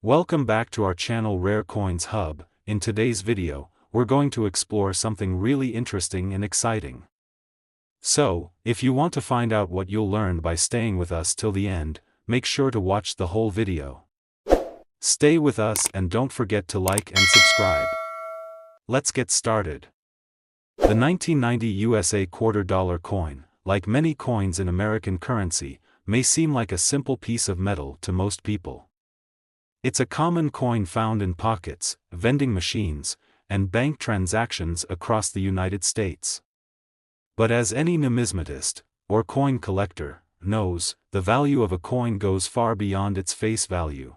Welcome back to our channel Rare Coins Hub. In today's video, we're going to explore something really interesting and exciting. So, if you want to find out what you'll learn by staying with us till the end, make sure to watch the whole video. Stay with us and don't forget to like and subscribe. Let's get started. The 1990 USA $quarter coin, like many coins in American currency, may seem like a simple piece of metal to most people. It's a common coin found in pockets, vending machines, and bank transactions across the United States. But as any numismatist, or coin collector, knows, the value of a coin goes far beyond its face value.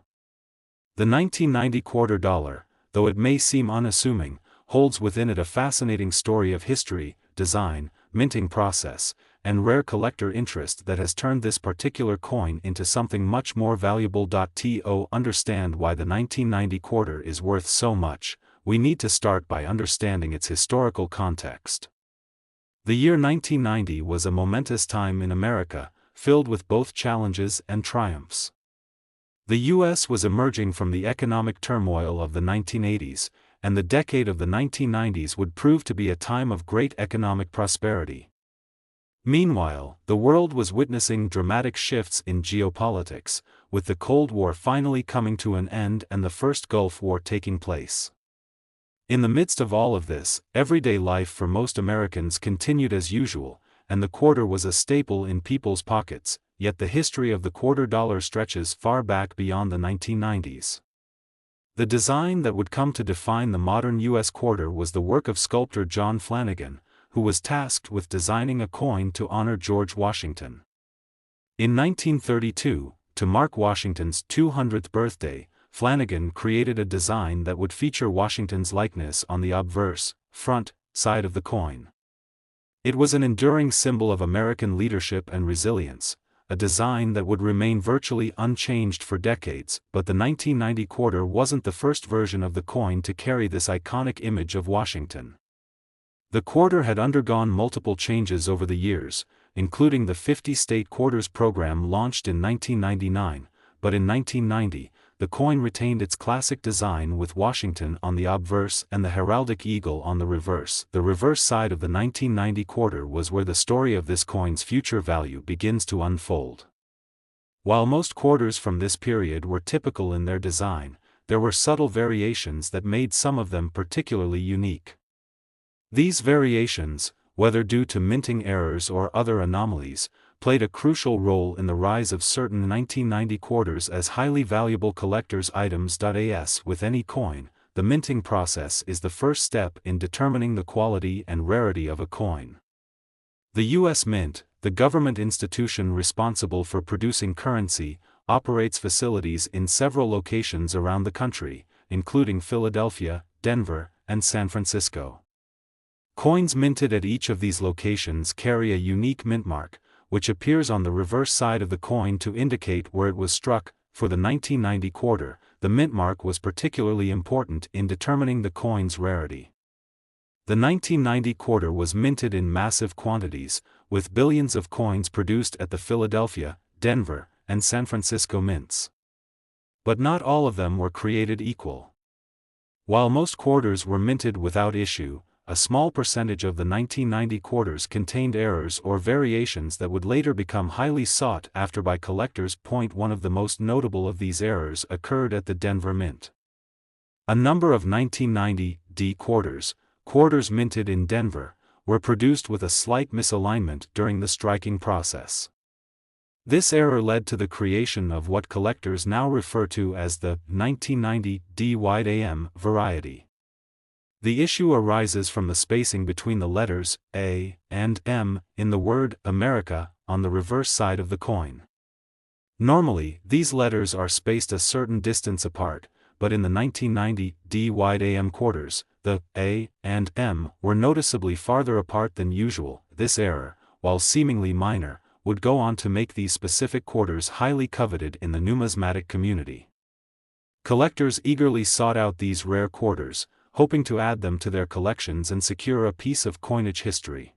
The 1990 $quarter, though it may seem unassuming, holds within it a fascinating story of history, design, minting process, and rare collector interest that has turned this particular coin into something much more valuable. To understand why the 1990 $quarter is worth so much, we need to start by understanding its historical context. The year 1990 was a momentous time in America, filled with both challenges and triumphs. The U.S. was emerging from the economic turmoil of the 1980s, and the decade of the 1990s would prove to be a time of great economic prosperity. Meanwhile, the world was witnessing dramatic shifts in geopolitics, with the Cold War finally coming to an end and the first Gulf War taking place. In the midst of all of this, everyday life for most Americans continued as usual, and the quarter was a staple in people's pockets, yet the history of the $quarter stretches far back beyond the 1990s. The design that would come to define the modern U.S. quarter was the work of sculptor John Flanagan, who was tasked with designing a coin to honor George Washington. In 1932, to mark Washington's 200th birthday, Flanagan created a design that would feature Washington's likeness on the obverse, front, side of the coin. It was an enduring symbol of American leadership and resilience, a design that would remain virtually unchanged for decades, but the 1990 $quarter wasn't the first version of the coin to carry this iconic image of Washington. The quarter had undergone multiple changes over the years, including the 50-state quarters program launched in 1999, but in 1990, the coin retained its classic design with Washington on the obverse and the heraldic eagle on the reverse. The reverse side of the 1990 $quarter was where the story of this coin's future value begins to unfold. While most quarters from this period were typical in their design, there were subtle variations that made some of them particularly unique. These variations, whether due to minting errors or other anomalies, played a crucial role in the rise of certain 1990 $quarters as highly valuable collector's items. As with any coin, the minting process is the first step in determining the quality and rarity of a coin. The U.S. Mint, the government institution responsible for producing currency, operates facilities in several locations around the country, including Philadelphia, Denver, and San Francisco. Coins minted at each of these locations carry a unique mint mark, which appears on the reverse side of the coin to indicate where it was struck. For the 1990 $quarter, the mint mark was particularly important in determining the coin's rarity. The 1990 $quarter was minted in massive quantities, with billions of coins produced at the Philadelphia, Denver, and San Francisco mints. But not all of them were created equal. While most quarters were minted without issue, a small percentage of the 1990 $quarters contained errors or variations that would later become highly sought after by collectors. One of the most notable of these errors occurred at the Denver Mint. A number of 1990 D quarters minted in Denver, were produced with a slight misalignment during the striking process. This error led to the creation of what collectors now refer to as the 1990 D wide AM variety. The issue arises from the spacing between the letters A and M in the word America on the reverse side of the coin. Normally, these letters are spaced a certain distance apart, but in the 1990 D wide AM quarters, the A and M were noticeably farther apart than usual. This error, while seemingly minor, would go on to make these specific quarters highly coveted in the numismatic community. Collectors eagerly sought out these rare quarters, hoping to add them to their collections and secure a piece of coinage history.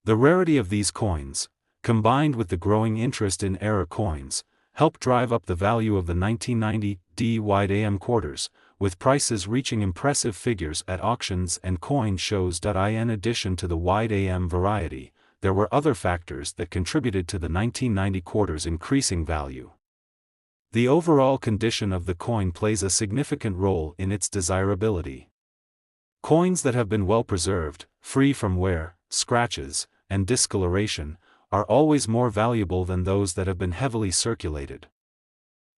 The rarity of these coins, combined with the growing interest in error coins, helped drive up the value of the 1990 D-wide AM quarters, with prices reaching impressive figures at auctions and coin shows. In addition to the wide AM variety, there were other factors that contributed to the 1990 quarter's increasing value. The overall condition of the coin plays a significant role in its desirability. Coins that have been well preserved, free from wear, scratches, and discoloration, are always more valuable than those that have been heavily circulated.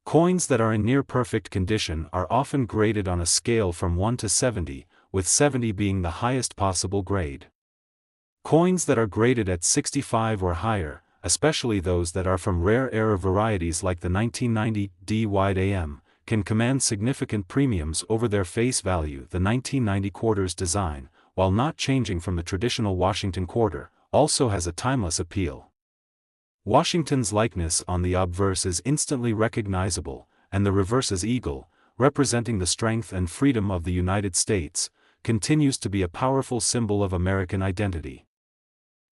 Coins that are in near-perfect condition are often graded on a scale from 1 to 70, with 70 being the highest possible grade. Coins that are graded at 65 or higher, especially those that are from rare era varieties like the 1990 D-wide AM, can command significant premiums over their face value. The 1990 quarter's design, while not changing from the traditional Washington quarter, also has a timeless appeal. Washington's likeness on the obverse is instantly recognizable, and the reverse's eagle, representing the strength and freedom of the United States, continues to be a powerful symbol of American identity.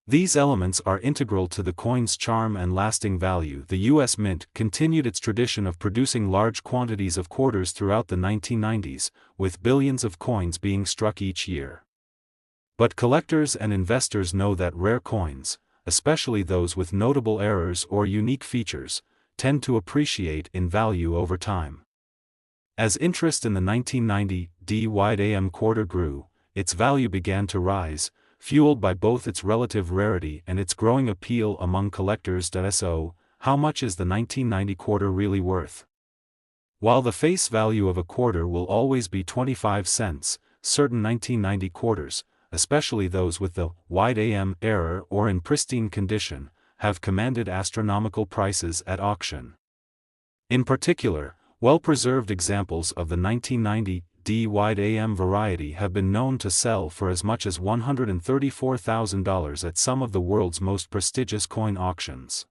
These elements are integral to the coin's charm and lasting value. The U.S. Mint continued its tradition of producing large quantities of quarters throughout the 1990s, with billions of coins being struck each year. But collectors and investors know that rare coins, especially those with notable errors or unique features, tend to appreciate in value over time. As interest in the 1990 D-wide AM quarter grew, its value began to rise, fueled by both its relative rarity and its growing appeal among collectors. So, how much is the 1990 quarter really worth? While the face value of a quarter will always be 25 cents, certain 1990 quarters, especially those with the wide AM error or in pristine condition, have commanded astronomical prices at auction. In particular, well-preserved examples of the 1990 D-wide AM variety have been known to sell for as much as $134,000 at some of the world's most prestigious coin auctions.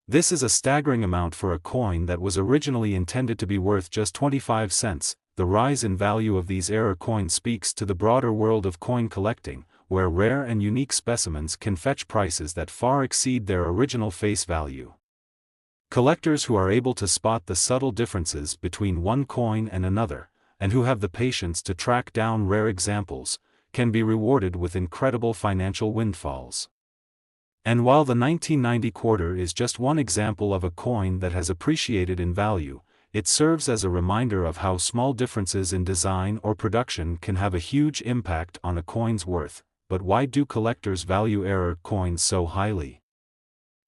This is a staggering amount for a coin that was originally intended to be worth just 25 cents. The rise in value of these error coins speaks to the broader world of coin collecting, where rare and unique specimens can fetch prices that far exceed their original face value. Collectors who are able to spot the subtle differences between one coin and another, and who have the patience to track down rare examples, can be rewarded with incredible financial windfalls. And while the 1990 quarter is just one example of a coin that has appreciated in value, it serves as a reminder of how small differences in design or production can have a huge impact on a coin's worth. But why do collectors value error coins so highly?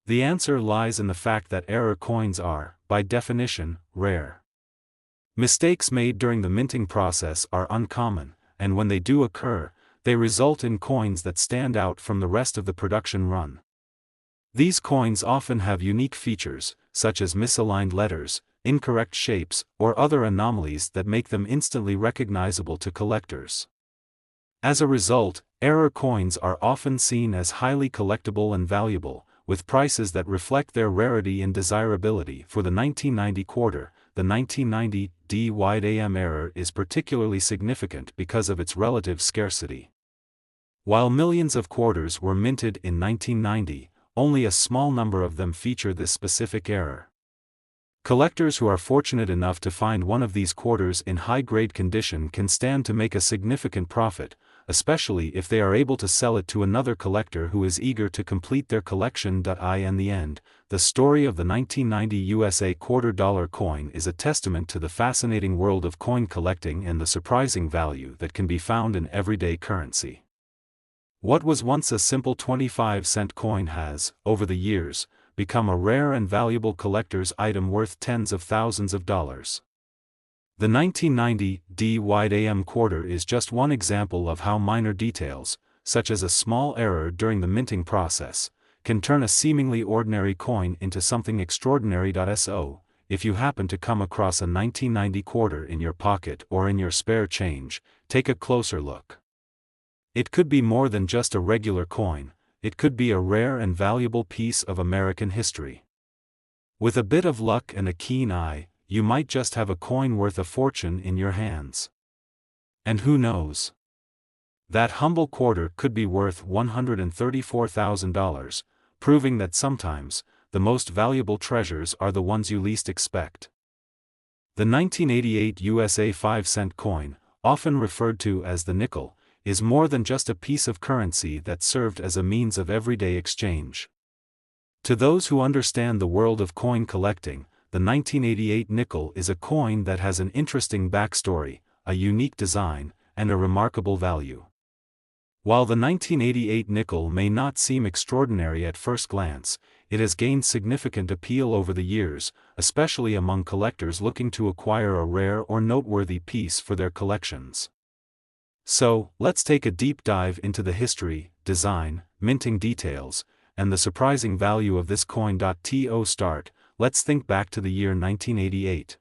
The answer lies in the fact that error coins are, by definition, rare. Mistakes made during the minting process are uncommon, and when they do occur, they result in coins that stand out from the rest of the production run. These coins often have unique features, such as misaligned letters, incorrect shapes, or other anomalies that make them instantly recognizable to collectors. As a result, error coins are often seen as highly collectible and valuable, with prices that reflect their rarity and desirability. For the 1990 quarter, the 1990 D-wide AM error is particularly significant because of its relative scarcity. While millions of quarters were minted in 1990, only a small number of them feature this specific error. Collectors who are fortunate enough to find one of these quarters in high-grade condition can stand to make a significant profit, especially if they are able to sell it to another collector who is eager to complete their collection. In the end, the story of the 1990 USA quarter-dollar coin is a testament to the fascinating world of coin collecting and the surprising value that can be found in everyday currency. What was once a simple 25-cent coin has, over the years, become a rare and valuable collector's item worth tens of thousands of dollars. The 1990 D-wide AM quarter is just one example of how minor details, such as a small error during the minting process, can turn a seemingly ordinary coin into something extraordinary. So, if you happen to come across a 1990 quarter in your pocket or in your spare change, take a closer look. It could be more than just a regular coin. It could be a rare and valuable piece of American history. With a bit of luck and a keen eye, you might just have a coin worth a fortune in your hands. And who knows? That humble quarter could be worth $134,000, proving that sometimes, the most valuable treasures are the ones you least expect. The 1988 USA 5-cent coin, often referred to as the nickel, is more than just a piece of currency that served as a means of everyday exchange. To those who understand the world of coin collecting, the 1988 nickel is a coin that has an interesting backstory, a unique design, and a remarkable value. While the 1988 nickel may not seem extraordinary at first glance, it has gained significant appeal over the years, especially among collectors looking to acquire a rare or noteworthy piece for their collections. So, let's take a deep dive into the history, design, minting details, and the surprising value of this coin. To start, let's think back to the year 1988.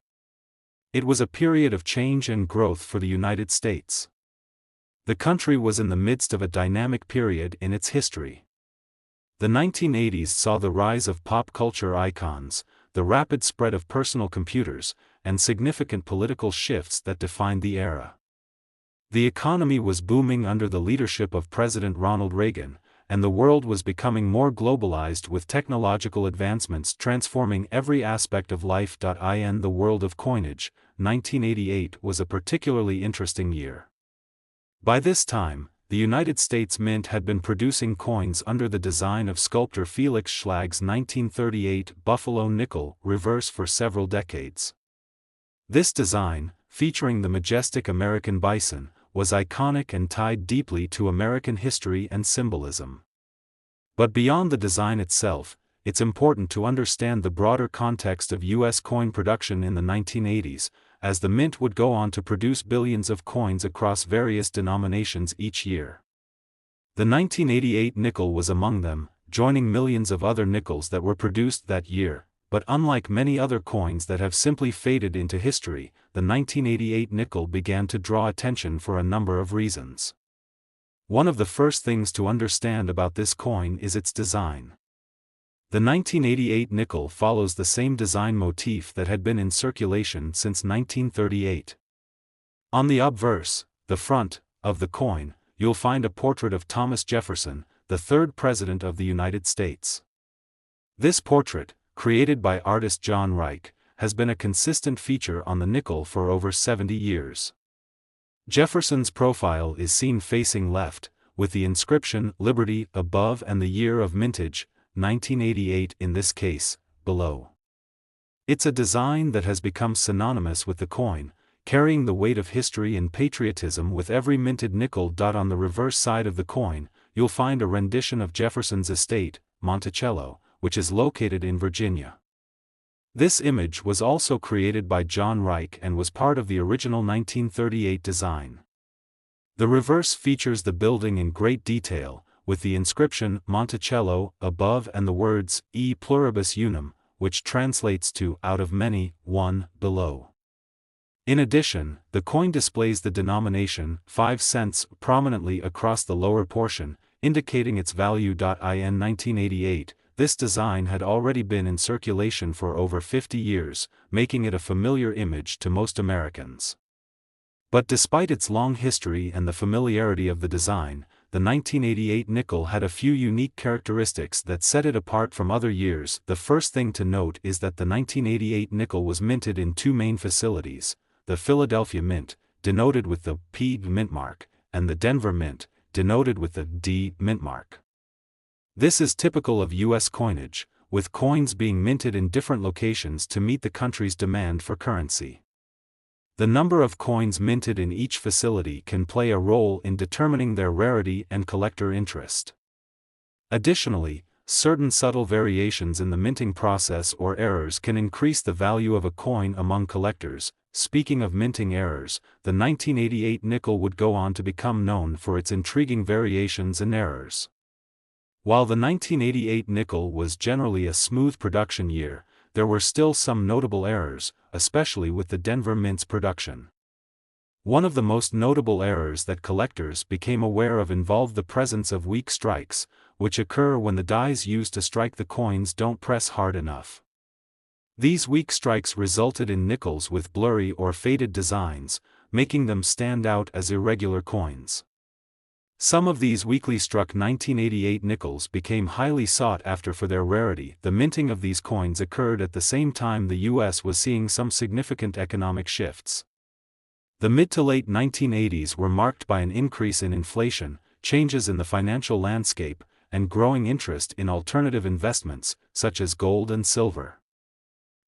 It was a period of change and growth for the United States. The country was in the midst of a dynamic period in its history. The 1980s saw the rise of pop culture icons, the rapid spread of personal computers, and significant political shifts that defined the era. The economy was booming under the leadership of President Ronald Reagan, and the world was becoming more globalized with technological advancements transforming every aspect of life. In the world of coinage, 1988 was a particularly interesting year. By this time, the United States Mint had been producing coins under the design of sculptor Felix Schlag's 1938 Buffalo nickel reverse for several decades. This design, featuring the majestic American bison, was iconic and tied deeply to American history and symbolism. But beyond the design itself, it's important to understand the broader context of U.S. coin production in the 1980s, as the Mint would go on to produce billions of coins across various denominations each year. The 1988 nickel was among them, joining millions of other nickels that were produced that year, but unlike many other coins that have simply faded into history, the 1988 nickel began to draw attention for a number of reasons. One of the first things to understand about this coin is its design. The 1988 nickel follows the same design motif that had been in circulation since 1938. On the obverse, the front, of the coin, you'll find a portrait of Thomas Jefferson, the third President of the United States. This portrait, created by artist John Reich, has been a consistent feature on the nickel for over 70 years. Jefferson's profile is seen facing left, with the inscription Liberty above and the year of mintage, 1988 in this case, below. It's a design that has become synonymous with the coin, carrying the weight of history and patriotism with every minted nickel. On the reverse side of the coin, you'll find a rendition of Jefferson's estate, Monticello, which is located in Virginia. This image was also created by John Reich and was part of the original 1938 design. The reverse features the building in great detail, with the inscription Monticello above and the words E pluribus unum, which translates to out of many, one, below. In addition, the coin displays the denomination 5 cents prominently across the lower portion, indicating its value. In 1988, this design had already been in circulation for over 50 years, making it a familiar image to most Americans. But despite its long history and the familiarity of the design, the 1988 nickel had a few unique characteristics that set it apart from other years. The first thing to note is that the 1988 nickel was minted in two main facilities: the Philadelphia Mint, denoted with the P mint mark, and the Denver Mint, denoted with the D mint mark. This is typical of U.S. coinage, with coins being minted in different locations to meet the country's demand for currency. The number of coins minted in each facility can play a role in determining their rarity and collector interest. Additionally, certain subtle variations in the minting process or errors can increase the value of a coin among collectors. Speaking of minting errors, the 1988 nickel would go on to become known for its intriguing variations and errors. While the 1988 nickel was generally a smooth production year, there were still some notable errors, especially with the Denver Mint's production. One of the most notable errors that collectors became aware of involved the presence of weak strikes, which occur when the dies used to strike the coins don't press hard enough. These weak strikes resulted in nickels with blurry or faded designs, making them stand out as irregular coins. Some of these weakly struck 1988 nickels became highly sought after for their rarity. The minting of these coins occurred at the same time the US was seeing some significant economic shifts. The mid to late 1980s were marked by an increase in inflation, changes in the financial landscape, and growing interest in alternative investments, such as gold and silver.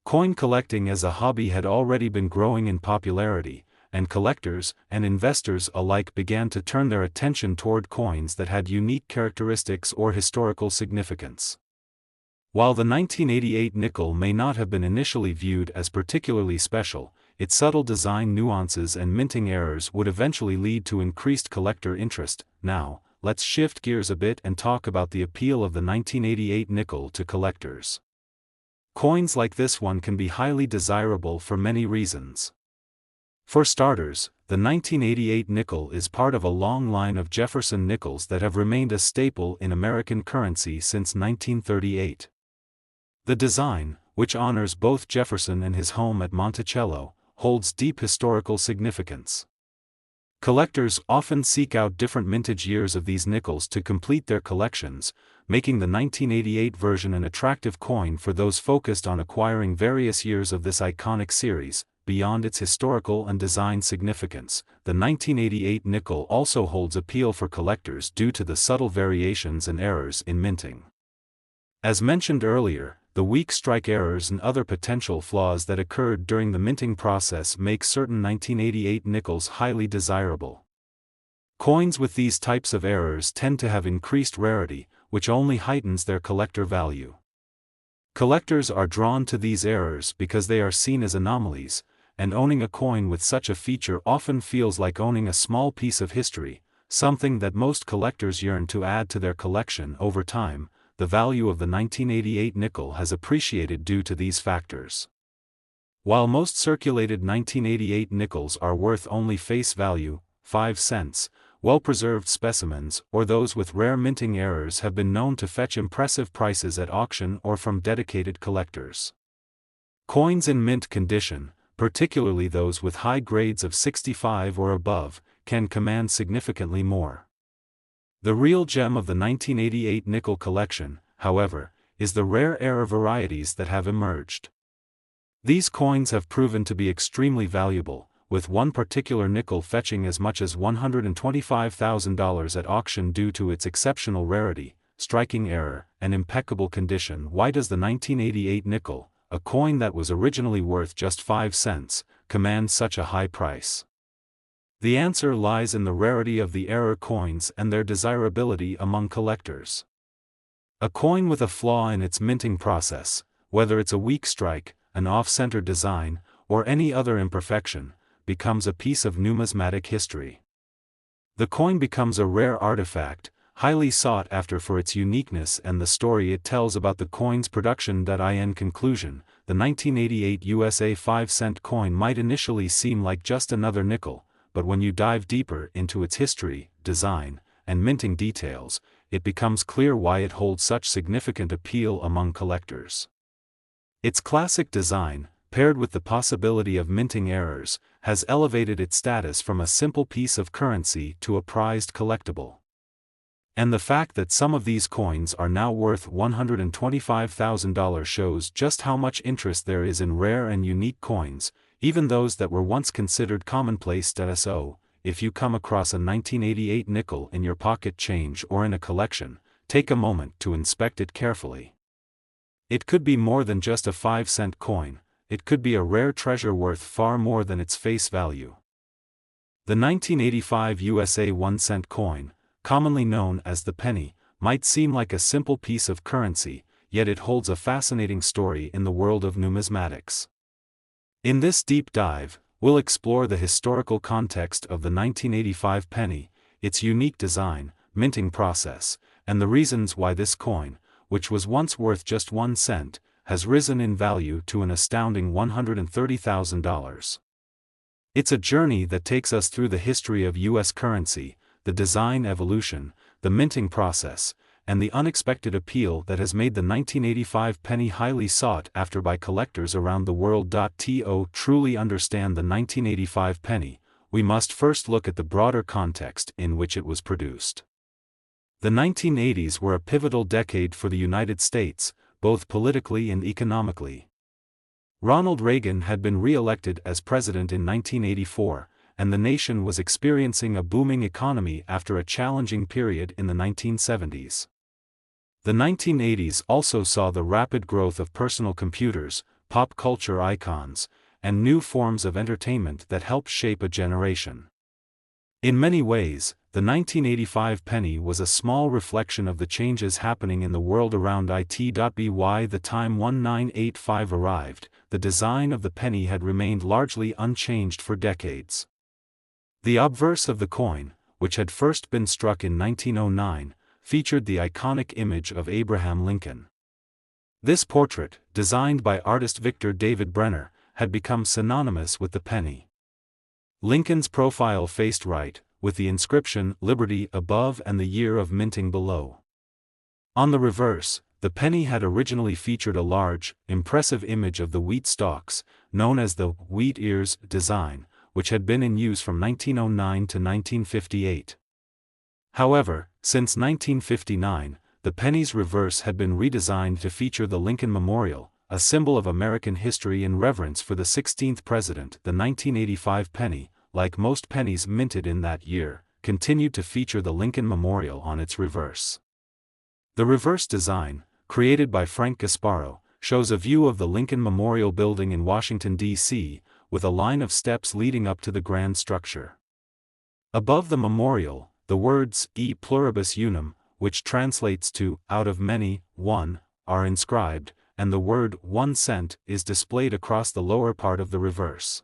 Coin collecting as a hobby had already been growing in popularity, and collectors and investors alike began to turn their attention toward coins that had unique characteristics or historical significance. While the 1988 nickel may not have been initially viewed as particularly special, its subtle design nuances and minting errors would eventually lead to increased collector interest. Now, let's shift gears a bit and talk about the appeal of the 1988 nickel to collectors. Coins like this one can be highly desirable for many reasons. For starters, the 1988 nickel is part of a long line of Jefferson nickels that have remained a staple in American currency since 1938. The design, which honors both Jefferson and his home at Monticello, holds deep historical significance. Collectors often seek out different mintage years of these nickels to complete their collections, making the 1988 version an attractive coin for those focused on acquiring various years of this iconic series. Beyond its historical and design significance, the 1988 nickel also holds appeal for collectors due to the subtle variations and errors in minting. As mentioned earlier, the weak strike errors and other potential flaws that occurred during the minting process make certain 1988 nickels highly desirable. Coins with these types of errors tend to have increased rarity, which only heightens their collector value. Collectors are drawn to these errors because they are seen as anomalies, and owning a coin with such a feature often feels like owning a small piece of history, something that most collectors yearn to add to their collection over time. The value of the 1988 nickel has appreciated due to these factors. While most circulated 1988 nickels are worth only face value, 5 cents, well-preserved specimens or those with rare minting errors have been known to fetch impressive prices at auction or from dedicated collectors. Coins in mint condition, particularly those with high grades of 65 or above, can command significantly more. The real gem of the 1988 nickel collection, however, is the rare error varieties that have emerged. These coins have proven to be extremely valuable, with one particular nickel fetching as much as $125,000 at auction due to its exceptional rarity, striking error, and impeccable condition. Why does the 1988 nickel, a coin that was originally worth just 5 cents, command such a high price? The answer lies in the rarity of the error coins and their desirability among collectors. A coin with a flaw in its minting process, whether it's a weak strike, an off-center design, or any other imperfection, becomes a piece of numismatic history. The coin becomes a rare artifact, highly sought after for its uniqueness and the story it tells about the coin's production. In conclusion, the 1988 USA 5-cent coin might initially seem like just another nickel, but when you dive deeper into its history, design, and minting details, it becomes clear why it holds such significant appeal among collectors. Its classic design, paired with the possibility of minting errors, has elevated its status from a simple piece of currency to a prized collectible. And the fact that some of these coins are now worth $125,000 shows just how much interest there is in rare and unique coins, even those that were once considered commonplace. So, if you come across a 1988 nickel in your pocket change or in a collection, take a moment to inspect it carefully. It could be more than just a 5-cent coin, it could be a rare treasure worth far more than its face value. The 1985 USA 1-cent coin, commonly known as the penny, might seem like a simple piece of currency, yet it holds a fascinating story in the world of numismatics. In this deep dive, we'll explore the historical context of the 1985 penny, its unique design, minting process, and the reasons why this coin, which was once worth just 1 cent, has risen in value to an astounding $130,000. It's a journey that takes us through the history of U.S. currency, the design evolution, the minting process, and the unexpected appeal that has made the 1985 penny highly sought after by collectors around the world. To truly understand the 1985 penny, we must first look at the broader context in which it was produced. The 1980s were a pivotal decade for the United States, both politically and economically. Ronald Reagan had been re-elected as president in 1984, and the nation was experiencing a booming economy after a challenging period in the 1970s. The 1980s also saw the rapid growth of personal computers, pop culture icons, and new forms of entertainment that helped shape a generation. In many ways, the 1985 penny was a small reflection of the changes happening in the world around it. By the time 1985 arrived, the design of the penny had remained largely unchanged for decades. The obverse of the coin, which had first been struck in 1909, featured the iconic image of Abraham Lincoln. This portrait, designed by artist Victor David Brenner, had become synonymous with the penny. Lincoln's profile faced right, with the inscription "Liberty" above and the year of minting below. On the reverse, the penny had originally featured a large, impressive image of the wheat stalks, known as the "wheat ears" design, which had been in use from 1909 to 1958. However, since 1959, the penny's reverse had been redesigned to feature the Lincoln Memorial, a symbol of American history and reverence for the 16th president. The 1985 penny, like most pennies minted in that year, continued to feature the Lincoln Memorial on its reverse. The reverse design, created by Frank Gasparo, shows a view of the Lincoln Memorial Building in Washington, D.C., with a line of steps leading up to the grand structure. Above the memorial, the words "E pluribus unum," which translates to "out of many, one," are inscribed, and the word "1 cent" is displayed across the lower part of the reverse.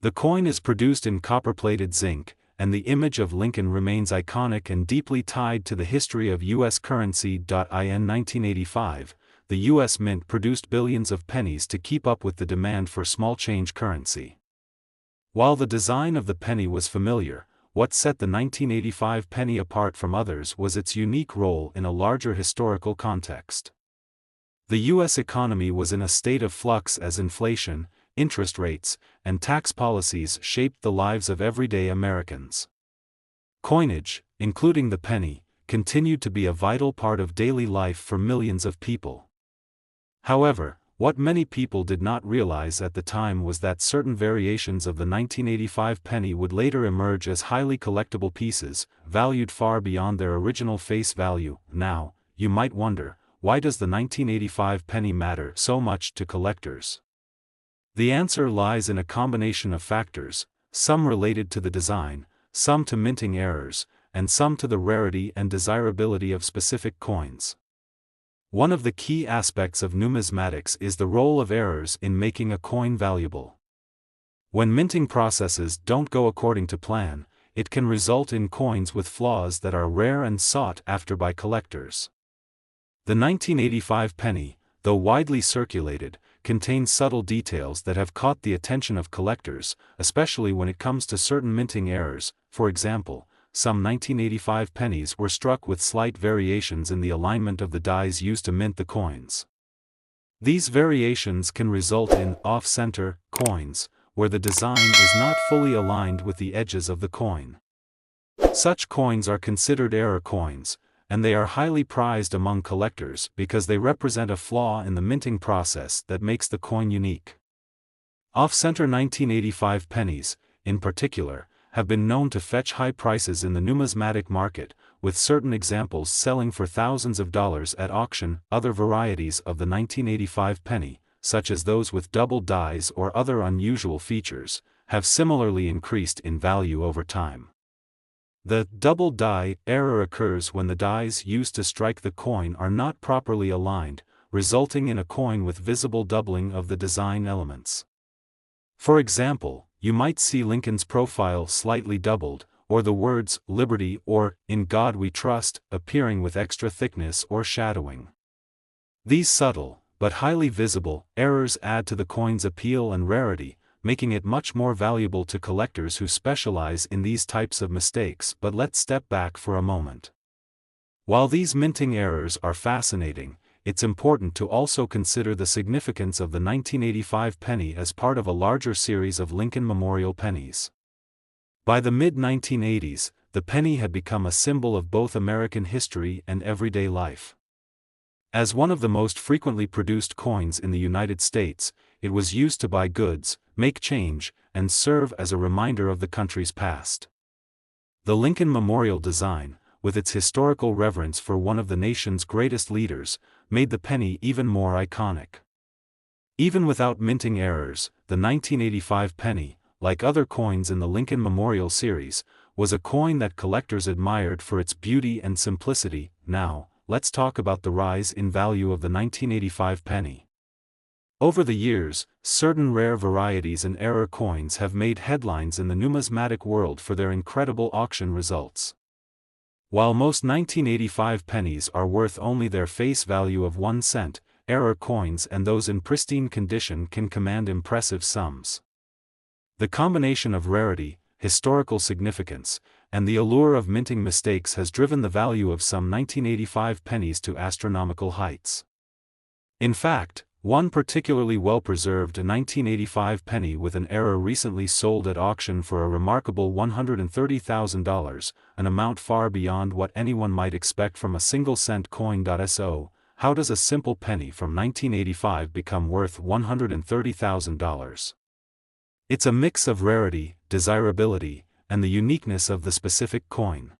The coin is produced in copper-plated zinc, and the image of Lincoln remains iconic and deeply tied to the history of U.S. currency. In 1985, the U.S. Mint produced billions of pennies to keep up with the demand for small change currency. While the design of the penny was familiar, what set the 1985 penny apart from others was its unique role in a larger historical context. The U.S. economy was in a state of flux as inflation, interest rates, and tax policies shaped the lives of everyday Americans. Coinage, including the penny, continued to be a vital part of daily life for millions of people. However, what many people did not realize at the time was that certain variations of the 1985 penny would later emerge as highly collectible pieces, valued far beyond their original face value. Now, you might wonder, why does the 1985 penny matter so much to collectors? The answer lies in a combination of factors, some related to the design, some to minting errors, and some to the rarity and desirability of specific coins. One of the key aspects of numismatics is the role of errors in making a coin valuable. When minting processes don't go according to plan, it can result in coins with flaws that are rare and sought after by collectors. The 1985 penny, though widely circulated, contains subtle details that have caught the attention of collectors, especially when it comes to certain minting errors. For example, some 1985 pennies were struck with slight variations in the alignment of the dies used to mint the coins. These variations can result in off-center coins, where the design is not fully aligned with the edges of the coin. Such coins are considered error coins, and they are highly prized among collectors because they represent a flaw in the minting process that makes the coin unique. Off-center 1985 pennies, in particular, have been known to fetch high prices in the numismatic market, with certain examples selling for thousands of dollars at auction. Other varieties of the 1985 penny, such as those with double dies or other unusual features, have similarly increased in value over time. The double die error occurs when the dies used to strike the coin are not properly aligned, resulting in a coin with visible doubling of the design elements. For example, you might see Lincoln's profile slightly doubled, or the words "Liberty" or "In God We Trust" appearing with extra thickness or shadowing. These subtle, but highly visible, errors add to the coin's appeal and rarity, making it much more valuable to collectors who specialize in these types of mistakes. But let's step back for a moment. While these minting errors are fascinating, it's important to also consider the significance of the 1985 penny as part of a larger series of Lincoln Memorial pennies. By the mid-1980s, the penny had become a symbol of both American history and everyday life. As one of the most frequently produced coins in the United States, it was used to buy goods, make change, and serve as a reminder of the country's past. The Lincoln Memorial design, with its historical reverence for one of the nation's greatest leaders, made the penny even more iconic. Even without minting errors, the 1985 penny, like other coins in the Lincoln Memorial series, was a coin that collectors admired for its beauty and simplicity. Now, let's talk about the rise in value of the 1985 penny. Over the years, certain rare varieties and error coins have made headlines in the numismatic world for their incredible auction results. While most 1985 pennies are worth only their face value of 1 cent, error coins and those in pristine condition can command impressive sums. The combination of rarity, historical significance, and the allure of minting mistakes has driven the value of some 1985 pennies to astronomical heights. In fact, one particularly well-preserved 1985 penny with an error recently sold at auction for a remarkable $130,000, an amount far beyond what anyone might expect from a single-cent coin. So, how does a simple penny from 1985 become worth $130,000? It's a mix of rarity, desirability, and the uniqueness of the specific coin.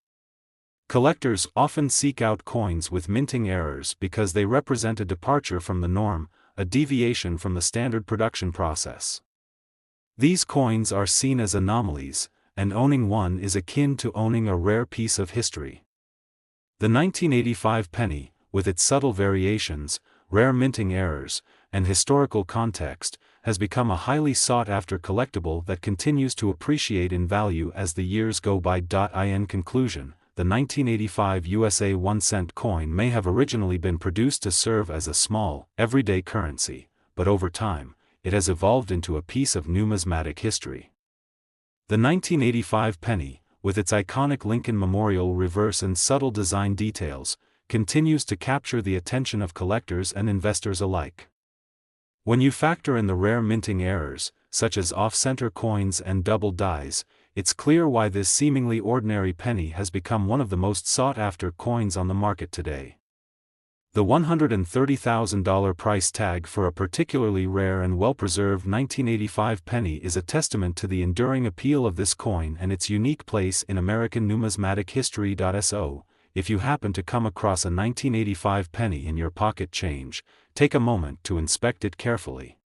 Collectors often seek out coins with minting errors because they represent a departure from the norm, a deviation from the standard production process. These coins are seen as anomalies, and owning one is akin to owning a rare piece of history. The 1985 penny, with its subtle variations, rare minting errors, and historical context, has become a highly sought-after collectible that continues to appreciate in value as the years go by. In conclusion, the 1985 USA 1-cent coin may have originally been produced to serve as a small, everyday currency, but over time, it has evolved into a piece of numismatic history. The 1985 penny, with its iconic Lincoln Memorial reverse and subtle design details, continues to capture the attention of collectors and investors alike. When you factor in the rare minting errors, such as off-center coins and double dies, it's clear why this seemingly ordinary penny has become one of the most sought-after coins on the market today. The $130,000 price tag for a particularly rare and well-preserved 1985 penny is a testament to the enduring appeal of this coin and its unique place in American numismatic history. So, if you happen to come across a 1985 penny in your pocket change, take a moment to inspect it carefully.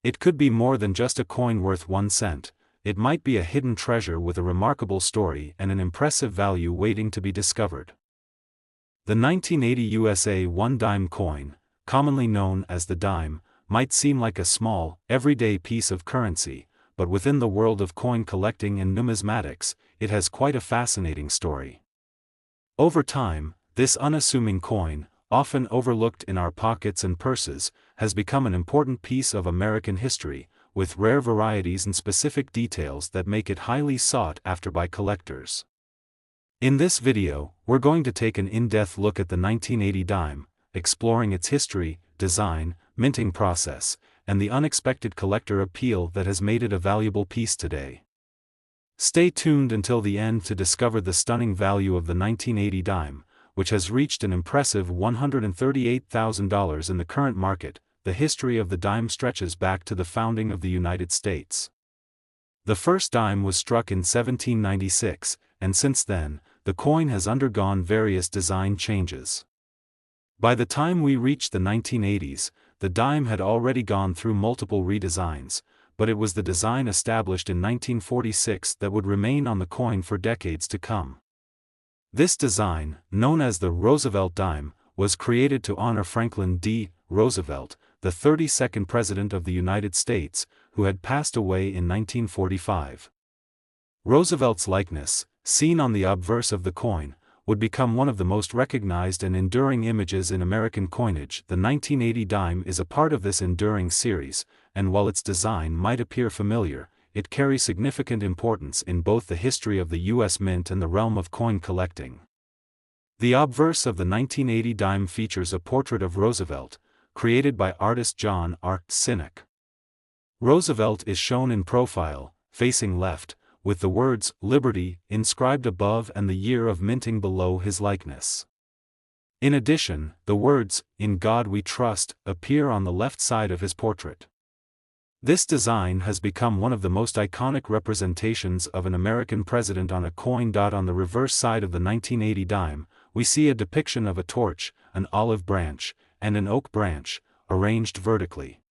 It could be more than just a coin worth 1 cent. It might be a hidden treasure with a remarkable story and an impressive value waiting to be discovered. The 1980 USA 1-dime coin, commonly known as the dime, might seem like a small, everyday piece of currency, but within the world of coin collecting and numismatics, it has quite a fascinating story. Over time, this unassuming coin, often overlooked in our pockets and purses, has become an important piece of American history, with rare varieties and specific details that make it highly sought after by collectors. In this video, we're going to take an in-depth look at the 1980 dime, exploring its history, design, minting process, and the unexpected collector appeal that has made it a valuable piece today. Stay tuned until the end to discover the stunning value of the 1980 dime, which has reached an impressive $138,000 in the current market. The history of the dime stretches back to the founding of the United States. The first dime was struck in 1796, and since then, the coin has undergone various design changes. By the time we reached the 1980s, the dime had already gone through multiple redesigns, but it was the design established in 1946 that would remain on the coin for decades to come. This design, known as the Roosevelt dime, was created to honor Franklin D. Roosevelt, the 32nd President of the United States, who had passed away in 1945. Roosevelt's likeness, seen on the obverse of the coin, would become one of the most recognized and enduring images in American coinage. The 1980 dime is a part of this enduring series, and while its design might appear familiar, it carries significant importance in both the history of the U.S. Mint and the realm of coin collecting. The obverse of the 1980 dime features a portrait of Roosevelt, created by artist John R. Sinek. Roosevelt is shown in profile, facing left, with the words "Liberty" inscribed above and the year of minting below his likeness. In addition, the words, "In God We Trust," appear on the left side of his portrait. This design has become one of the most iconic representations of an American president on a coin. On the reverse side of the 1980 dime, we see a depiction of a torch, an olive branch, and an oak branch, arranged vertically.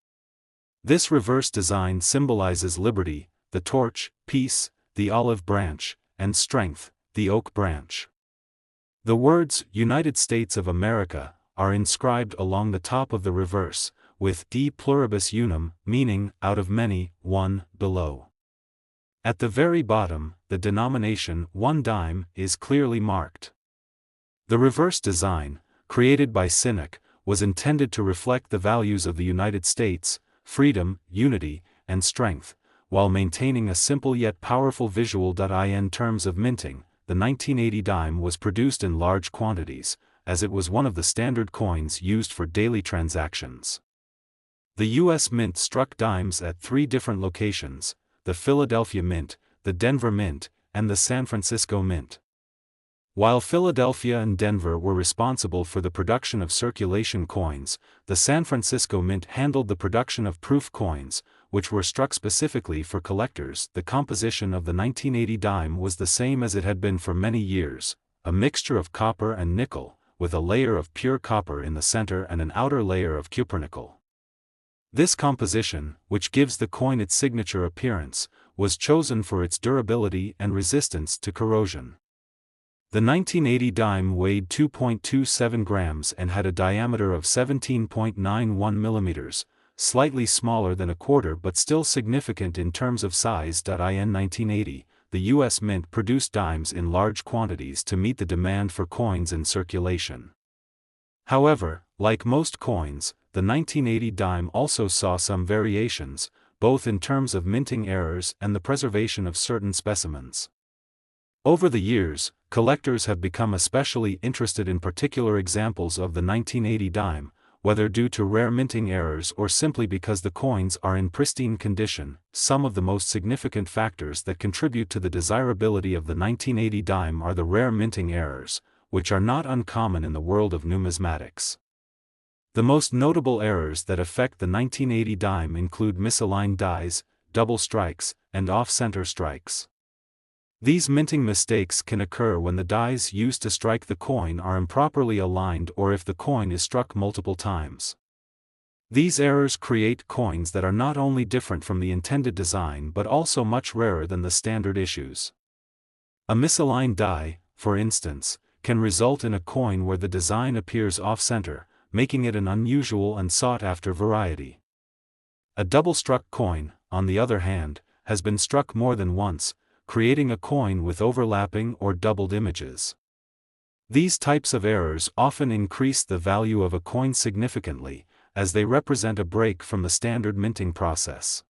This reverse design symbolizes liberty, the torch, peace, the olive branch, and strength, the oak branch. The words "United States of America" are inscribed along the top of the reverse, with "De pluribus unum," meaning "out of many, one," below. At the very bottom, the denomination 1 dime is clearly marked. The reverse design, created by Cynic, was intended to reflect the values of the United States: freedom, unity, and strength, while maintaining a simple yet powerful visual. In terms of minting, the 1980 dime was produced in large quantities, as it was one of the standard coins used for daily transactions. The U.S. Mint struck dimes at 3 different locations: the Philadelphia Mint, the Denver Mint, and the San Francisco Mint. While Philadelphia and Denver were responsible for the production of circulation coins, the San Francisco Mint handled the production of proof coins, which were struck specifically for collectors. The composition of the 1980 dime was the same as it had been for many years: a mixture of copper and nickel, with a layer of pure copper in the center and an outer layer of cupronickel. This composition, which gives the coin its signature appearance, was chosen for its durability and resistance to corrosion. The 1980 dime weighed 2.27 grams and had a diameter of 17.91 millimeters, slightly smaller than a quarter but still significant in terms of size. In 1980, the U.S. Mint produced dimes in large quantities to meet the demand for coins in circulation. However, like most coins, the 1980 dime also saw some variations, both in terms of minting errors and the preservation of certain specimens. Over the years, collectors have become especially interested in particular examples of the 1980 dime, whether due to rare minting errors or simply because the coins are in pristine condition. Some of the most significant factors that contribute to the desirability of the 1980 dime are the rare minting errors, which are not uncommon in the world of numismatics. The most notable errors that affect the 1980 dime include misaligned dies, double strikes, and off-center strikes. These minting mistakes can occur when the dies used to strike the coin are improperly aligned or if the coin is struck multiple times. These errors create coins that are not only different from the intended design but also much rarer than the standard issues. A misaligned die, for instance, can result in a coin where the design appears off-center, making it an unusual and sought-after variety. A double-struck coin, on the other hand, has been struck more than once, creating a coin with overlapping or doubled images. These types of errors often increase the value of a coin significantly, as they represent a break from the standard minting process.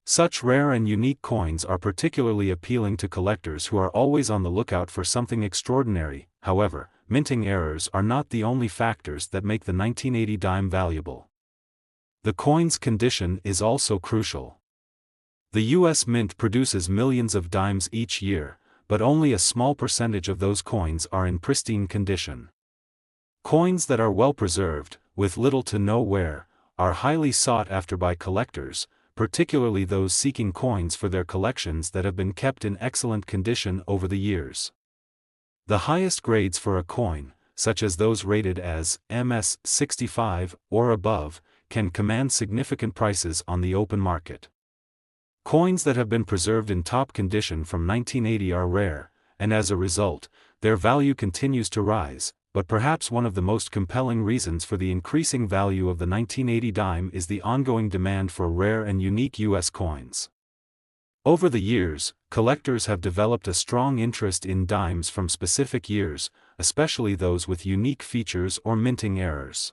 Such rare and unique coins are particularly appealing to collectors who are always on the lookout for something extraordinary. However, minting errors are not the only factors that make the 1980 dime valuable. The coin's condition is also crucial. The U.S. Mint produces millions of dimes each year, but only a small percentage of those coins are in pristine condition. Coins that are well preserved, with little to no wear, are highly sought after by collectors, particularly those seeking coins for their collections that have been kept in excellent condition over the years. The highest grades for a coin, such as those rated as MS-65 or above, can command significant prices on the open market. Coins that have been preserved in top condition from 1980 are rare, and as a result, their value continues to rise, but perhaps one of the most compelling reasons for the increasing value of the 1980 dime is the ongoing demand for rare and unique U.S. coins. Over the years, collectors have developed a strong interest in dimes from specific years, especially those with unique features or minting errors.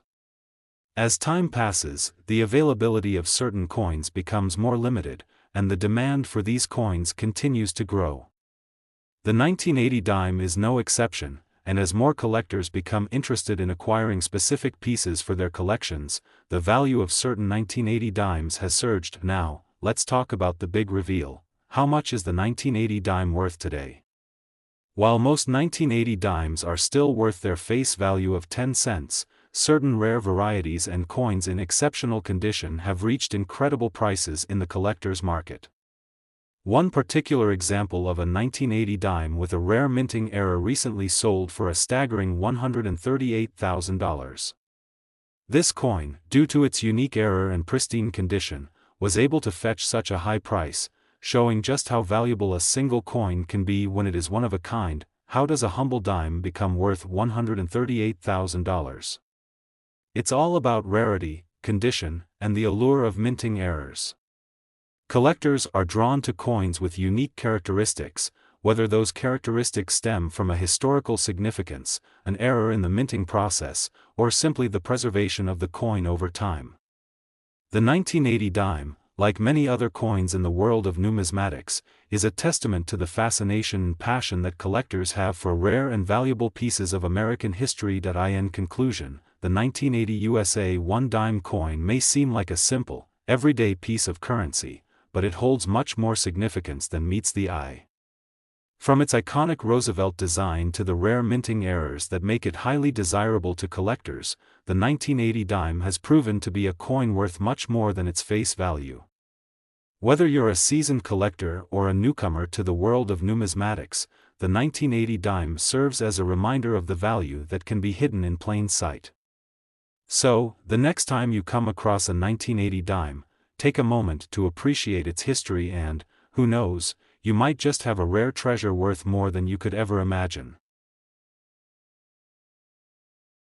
As time passes, the availability of certain coins becomes more limited, and the demand for these coins continues to grow. The 1980 dime is no exception, and as more collectors become interested in acquiring specific pieces for their collections, the value of certain 1980 dimes has surged. Now, let's talk about the big reveal: how much is the 1980 dime worth today? While most 1980 dimes are still worth their face value of 10 cents, certain rare varieties and coins in exceptional condition have reached incredible prices in the collector's market. One particular example of a 1980 dime with a rare minting error recently sold for a staggering $138,000. This coin, due to its unique error and pristine condition, was able to fetch such a high price, showing just how valuable a single coin can be when it is one of a kind. How does a humble dime become worth $138,000? It's all about rarity, condition, and the allure of minting errors. Collectors are drawn to coins with unique characteristics, whether those characteristics stem from a historical significance, an error in the minting process, or simply the preservation of the coin over time. The 1980 dime, like many other coins in the world of numismatics, is a testament to the fascination and passion that collectors have for rare and valuable pieces of American history. In conclusion, the 1980 USA 1 dime coin may seem like a simple, everyday piece of currency, but it holds much more significance than meets the eye. From its iconic Roosevelt design to the rare minting errors that make it highly desirable to collectors, the 1980 dime has proven to be a coin worth much more than its face value. Whether you're a seasoned collector or a newcomer to the world of numismatics, the 1980 dime serves as a reminder of the value that can be hidden in plain sight. So, the next time you come across a 1980 dime, take a moment to appreciate its history and, who knows, you might just have a rare treasure worth more than you could ever imagine.